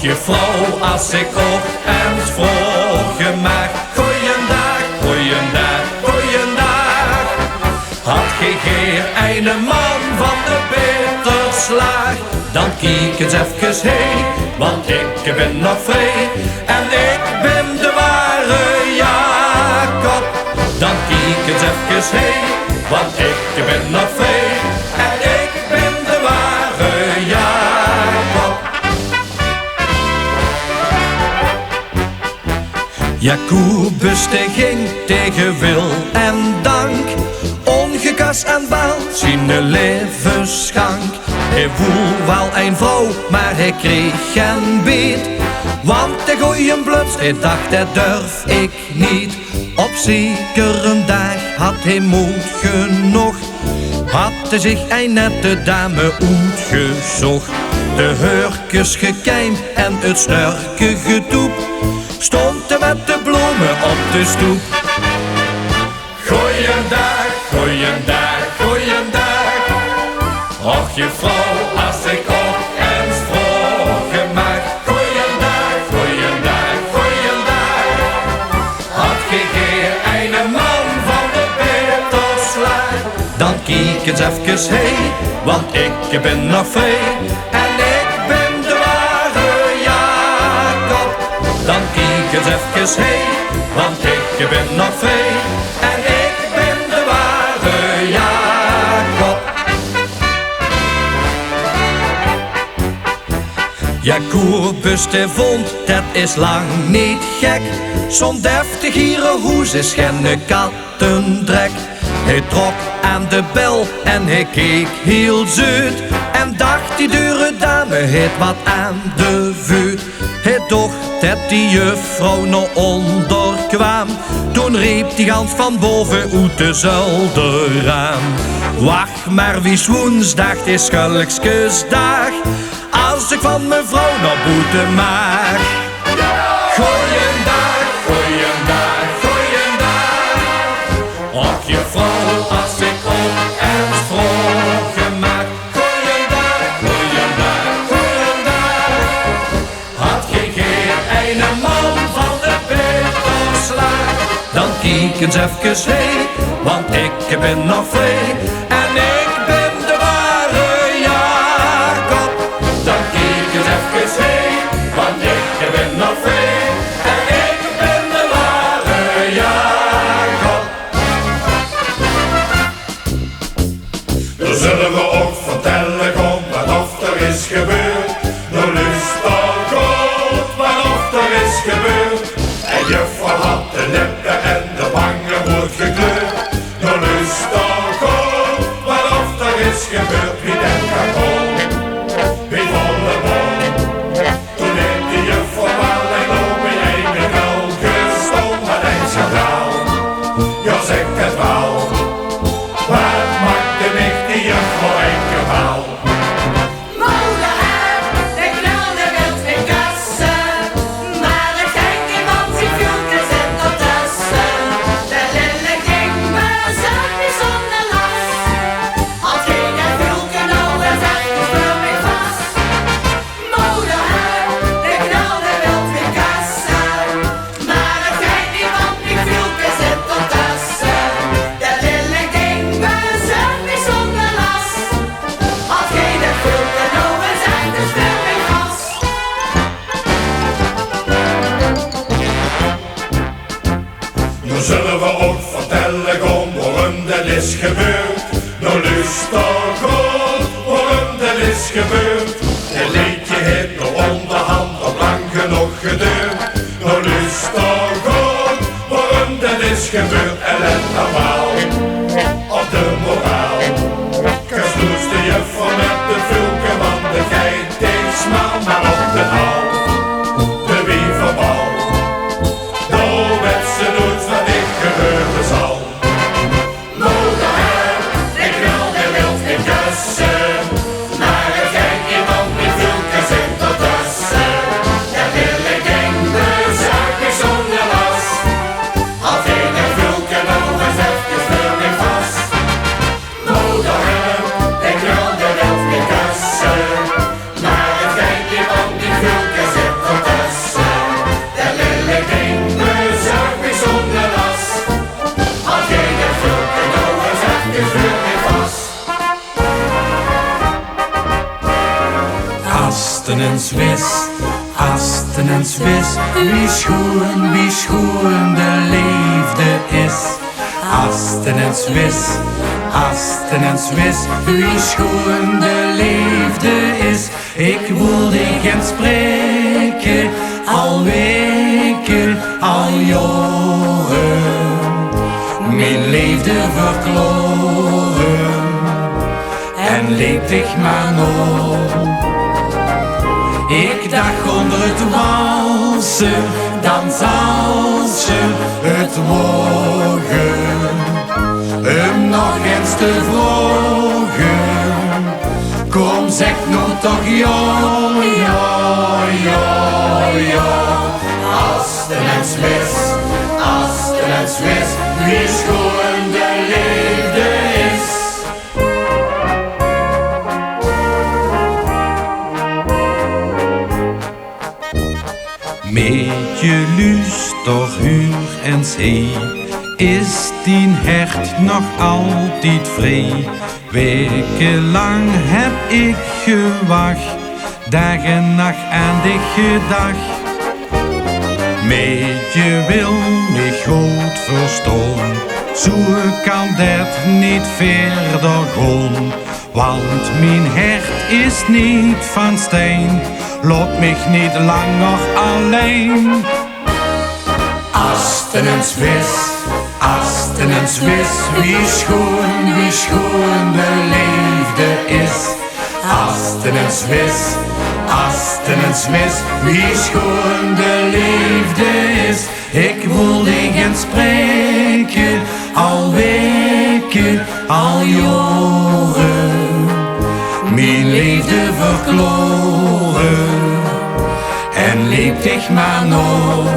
juffrouw, als ik ook eens vroeg mag. Goeiedag, goeiedag, goeiedag. Had gij geen ene man van de beterslag, dan kijk eens even heen, want ik ben nog vrij. En ik ben de ware Jacob. Dan kijk eens even heen, want ik ben nog vrij. En ik ben de ware Jacob. Jacobus die ging tegen wil en dank, ongekas en baal zijn levensschank. Hij woel wel een vrouw, maar hij kreeg geen beet, want de goeie bluts, hij dacht dat durf ik niet. Op zekere dag had hij moed genoeg, had hij zich een nette dame uitgezocht. De hurkjes gekijmd en het snurke gedoep, stond hij met de bloemen op de stoep. Goeiedag, goeiedag, goeiedag. Och juffrouw, als ik ook eens vroeg mag. Goeiedag, goeiedag, goeiedag. Had gij geen ene man van de beterslag, dan kijk eens even heen, want ik ben nog vrij. En ik ben de ware Jacob. Dan kijk eens even heen, want ik ben nog vrij. En ik ben de ware Jacob. Jacobus de vond, dat is lang niet gek. Zo'n deftig hierenhoes is geen kattendrek. Hij trok aan de bel en hij keek heel zuid, en dacht die dure dame heeft wat aan de vuur. Hij dacht dat die juffrouw nog onder kwam, toen riep die gans van boven uit de zolderraam. Wacht maar, wie woensdag is schulksjesdag, als ik van mevrouw nog boete mag. Goeiedag, goeiedag, goeiedag. Och juffrouw, als ik ook eens vroeg mag. Goeiedag, goeiedag, goeiedag. Had gij geen ene man van de beterslag, dan kijk eens even heen, want ik ben nog vrij. En ik ben de ware Jacob. Dan kijk eens even heen, want ik ben nog vrij. En ik ben de ware Jacob. Dan zullen we ook vertellen, kom, wat of er is gebeurd. Nou lust al goed, wat of er is gebeurd. En juffrouw had de lippen en de wangen wordt gekleurd. Nou lust al goed, wat of er is gebeurd. Wie denkt dat gewoon, wie volle bol. Toen neemt die juffrouw wel en op in een gal gestold met een schandaal. Ja, zeg het wel, wat maakte mich die juffrouw een geval? Moederhuis, de knalde wild in kassen, maar ik kijk niet, want die vilkens zit ertussen. De lille ging me zelf niet zonder last, als geen dat vilken nou eens echt voor mij vast. Moederhuis, de knalde wild in kassen, maar ik kijk niet, want die vilkens zit ertussen. De lille ging me zelf niet zonder last, als geen dat vilken nou eens echt voor mij vast. Nu zullen we ook vertellen, kom, waarom dat is gebeurd. Nou lust al goed, waarom dat is gebeurd. Het liedje heeft nog onderhand op lang genoeg geduurd. Nou lust al goed, waarom dat is gebeurd. En let dan wel op de moraal. Kasloes de juffrouw met de vulken, want de geit is smal, maar op de hal. De wieverbal, nou werd ze nooit wat ik gebeuren zal. Moederhuis, ik knalde wild in kussen, maar er ging iemand die vulken zit ertussen. De lille ging de zaakjes zonder last, als ik de vulken nog eens even Asten en Zwis, Asten en Zwis, wie schoen de liefde is. Asten en Zwis, Asten en Zwis, wie schoen de liefde is. Ik wilde geen spreken, al weken, al jaren, mijn liefde verkloren en leed ik maar nog. Ik dacht onder het walsen, dan zal ze het wogen, hem nog eens te vroegen. Kom zeg nou toch ja, ja, ja, ja. Asten en Zwis, Asten en Zwis, wie schoon de liefde is. Met je luster, huur en zee, is die hert nog altijd vrij. Wekenlang heb ik gewacht, dag en nacht aan dich gedacht. Met je wil me goed verstaan, zo kan dat niet verder gaan. Want mijn hart is niet van steen, laat mich niet langer alleen. Asten en Zwis, Asten en Zwis, wie schoon de liefde is. Asten en Zwis, Asten en Zwis, wie schoon de liefde is. Ik wil tegen spreken, al weken, al jaren, mijn liefde verkloren en leeft ik maar nog.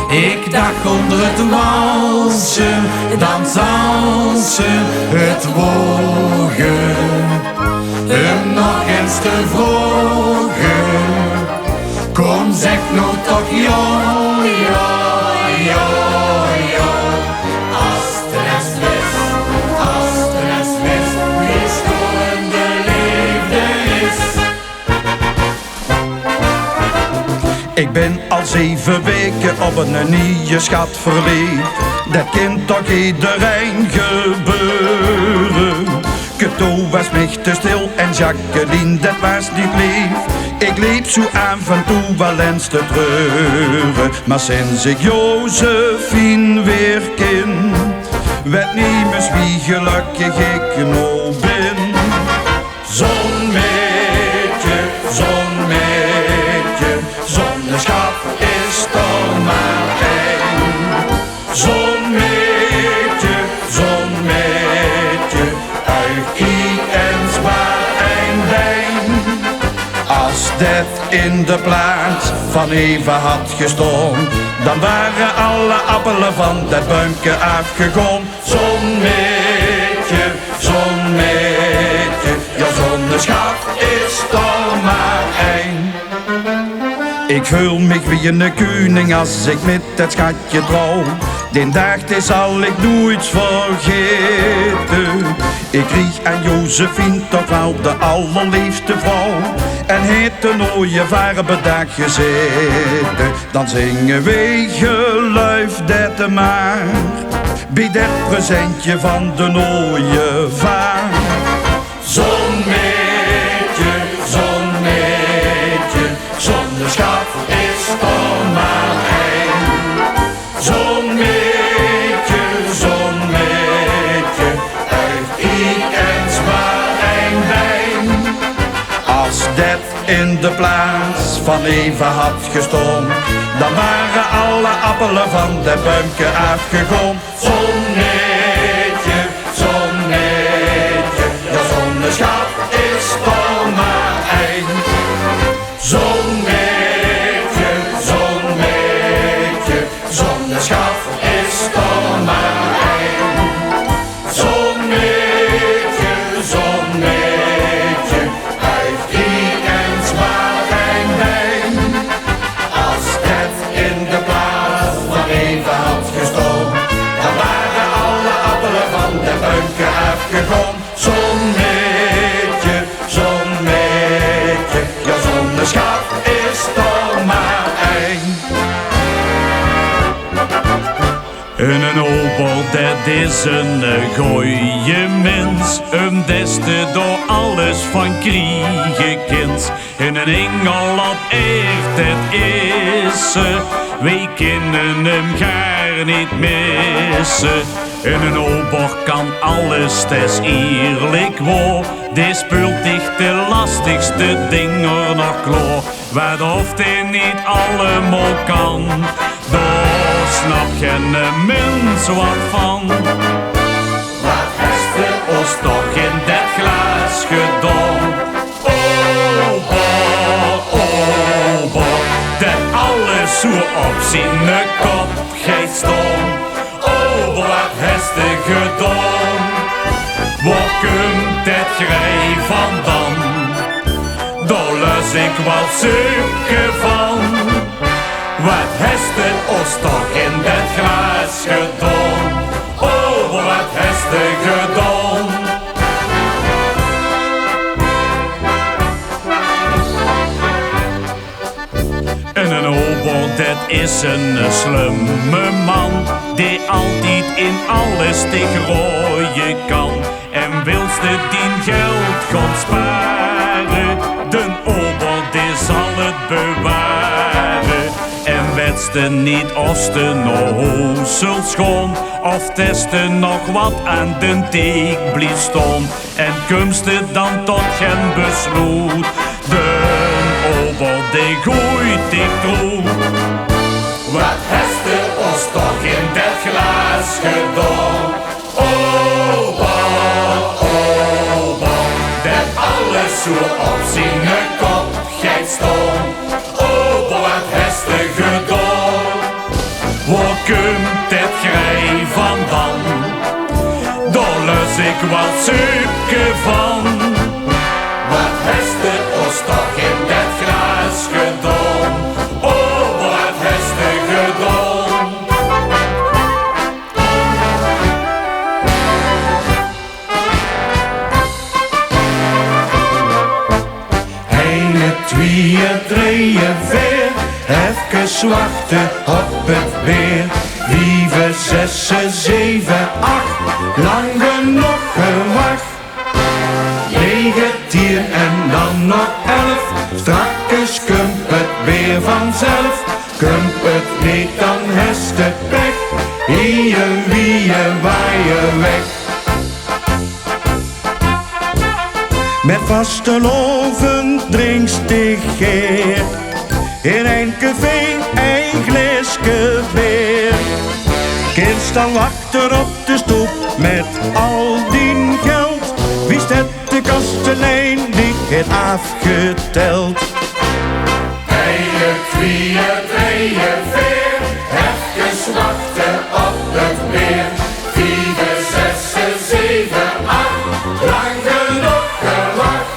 Ik dacht onder het walsen, dan zal ze het wogen, hem nog eens te vroegen. Kom zeg nou toch ja, ja, ja, ja. Asten en Zwis, Asten en Zwis, wie schoon de liefde is. Ik ben al 7 weken op een nieuwe schat verliefd. Dat kan toch iedereen gebeuren. Cato was mich te stil en Jacqueline, dat was niet lief. Ik liep zo af en toe wel eens te treuren. Maar sinds ik Josephine weer ken, weet niemand wie gelukkig ik nou ben. Zo'n meidje, zo'n meidje, zonneschap is toch maar één. Zo'n meidje, uit kiek en zwaar en wijn. Als dat in de plaats van Eva had gestaan, dan waren alle appelen van dat boomke afgegaan. Zo'n meidje, ja zonneschap is toch maar één. Ik voel me wie een koning als ik met het schatje trouw. Die dag die zal ik nooit vergeten. Ik kreeg aan Josephine toch wel de allerliefste vrouw. En heeft een mooie varenbedag gezeten. Dan zingen wij geluifd maar bij dat presentje van de mooie vaar. Zo'n meidje, zonneschap is toch maar één. Zo'n meidje, uit kiek en zwaar en wijn. Als dat in de plaats van Eva had gestaan, dan waren alle appelen van dat boomke afgegaan. Zo'n meidje, ja zonneschap is toch maar één. Zo'n meidje, zonneschap is toch maar één. Zo'n meidje, uit kiek en zwaar en wijn. Als het in de plaats van Eva had gestoken, dan waren Een ober, dat is een goeie mens. Deste door alles van kriegekend. In een Engeland echt, het is ze. Wij kunnen hem gaar niet missen. Een ober kan alles, des eerlijk waar. Die speelt dicht de lastigste dingen nog klaar. Wat of hij niet allemaal kan, daar snap geen mens wat van. Wat heeft we ons toch in dat glas gedaan? Ober, dat alles zo op zijn kop gaat staan. Ober, wat heeft hij gedaan? Waar komt dat grij vandaan? Daar lus ik wel zoeken van. Wat heeft hij ons toch in dat glas gedaan? Ober, wat heeft hij gedaan? En een ober, dat is een slimme man, die altijd in alles tegen rooien kan. En wilste die geld gaan sparen, de ober die zal het bewaren. En wetste niet of ze nog hoesel schoon, of teste nog wat aan de teek blief staan. En kumste dan tot geen besluit, de ober die gooit ik toe. Wat heeft er ons toch in dat glas gedaan? Dat alles zo op zijn kop gaat staan. Ober, wat heeft er gedaan? Waar komt het grij vandaan? Daar lus ik wat zoeken van. Wat heeft er ons toch in dat glas gedaan? Ober, wat heeft er gedaan? Tweeën, drieën, vier, even wachten op het weer. 5, 6, 7, 8, lang genoeg gewacht. 9, 10 en dan nog 11, strakjes komt het weer vanzelf. Komt het niet, dan heeft het pech, hier, wie, waaien weg. Met vasteloven drinkstigeer, in een café een glasje bier. Kind dan wachten op de stoep met al die geld. Wie het de kastelein die het afgeteld? 1, 2, 3, 4, even wachten op het weer. 5, 6, 7, 8, lang genoeg gewacht.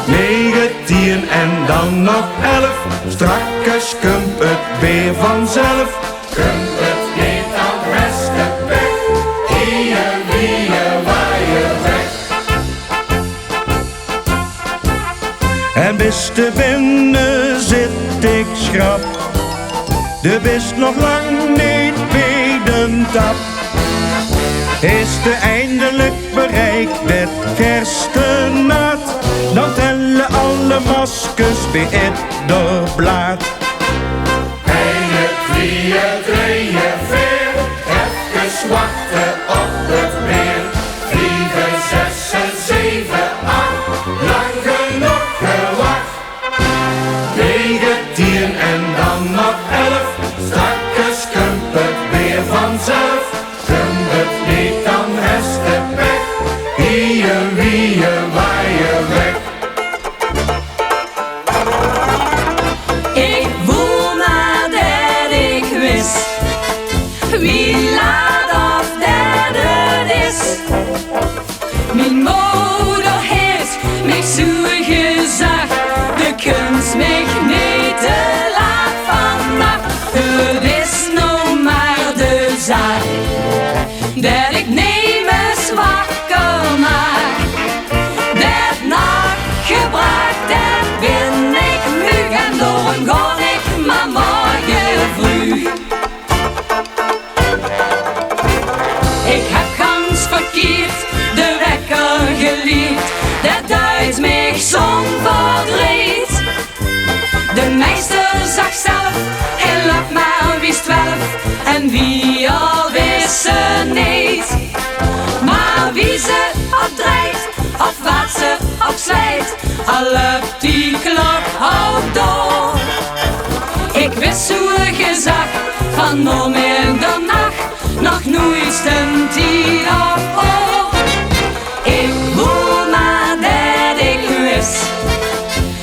9, 10 en dan nog 11, strakjes komt het weer vanzelf. Komt het niet, dan rest het weg, hier, wie, waaien weg. En bis te binnen zit ik schrap, de bist nog lang niet bij de tap. Is de eindelijk bereikt het gerstenaad, dan tellen alle maskers bij het blad. 1, 2, 3, 4, even wachten op het weer. 5, 6, 7, 8, lang genoeg gewacht. 9, 10 en dan nog 11, strakjes komt het weer vanzelf. Komt het niet, dan is het pech, hier, wie, waaien weg. Ik voel nadat ik wist wie laat of dat het is. Mijn moeder heeft mij zo gezegd, de kunst mij niet te laat vannacht. gezag van nog meer dan nacht, nog nooit een tien of oor. Ik voel maar dat ik wist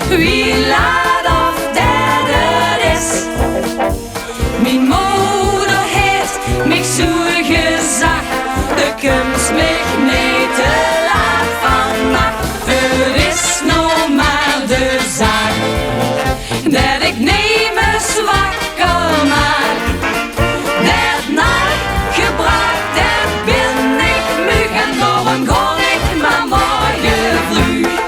wie laat of dat het is. Mijn moeder heeft mij zo gezegd, de kunst mich niet te laat vannacht. Het is nog maar de zaak dat ik niet me zwakker maak. Dat nachtgebruik, dat ben ik mug en daarom ga ik maar morgen vroeg.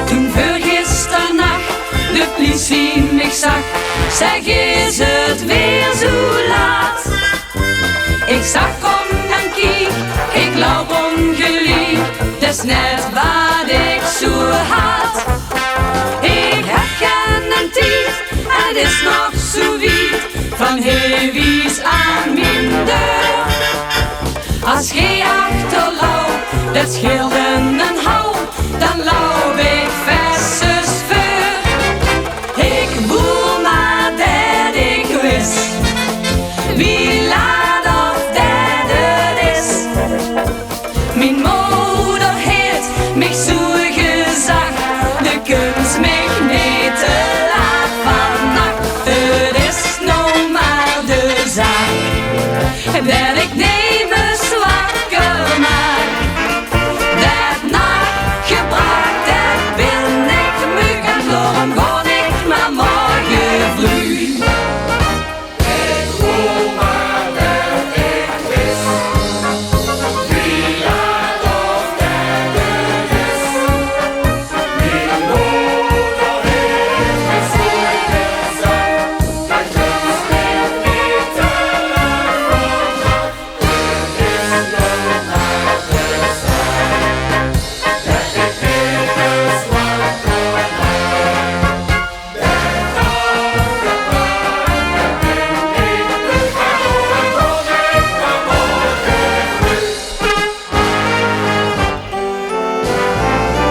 Toen vergisternacht de politie mich zag, zeg is het weer zo laat. Ik zag om en kiek, ik loop ongeliek, dat is net wat ik zo had. Ik heb geen tijd, het is nog zo wiet, van heewies aan mijn deur. Als gij achterloopt, dat scheelt een hou, dan loop ik vestjes voor. Ik voel maar dat ik wist wie laat of dat het is. Mijn moeder heeft mich zo gezegd, de kunst mich niet te laat vannacht. Het is nog maar de zaak dat ik niet me zwakker maak. Dat nachtgebruik, dat ben ik mug en daarom ga ik maar morgen vroeg.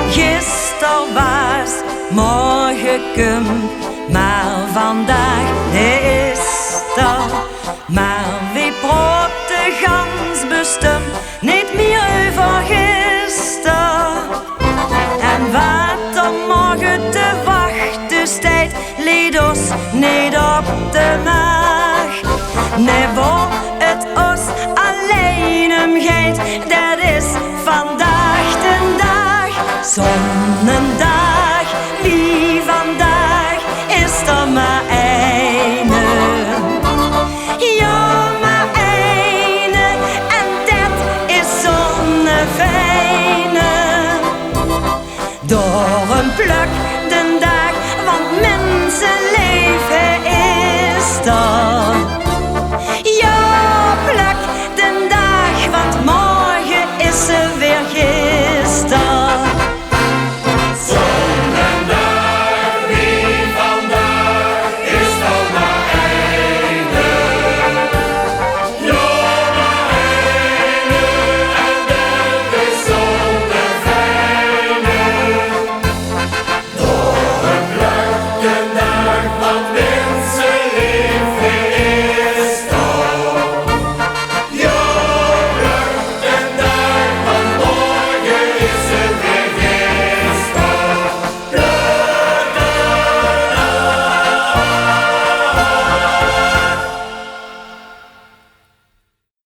Gisteren was, morgen komt, maar vandaag is er. Maar wie praat de gans bestemd niet meer over gisteren. En wat er morgen te wachten staat, leed ons niet op de maag. Nee, waar het ons alleen om gaat, dat is vandaag de dag. Zonnedag, wie vandaag is er maar eine. Ja, maar eine, en dat is zonnefijne. Door een pluk de dag, want mensenleven is er. Ja, pluk de dag, want morgen is er weer gisteren. Want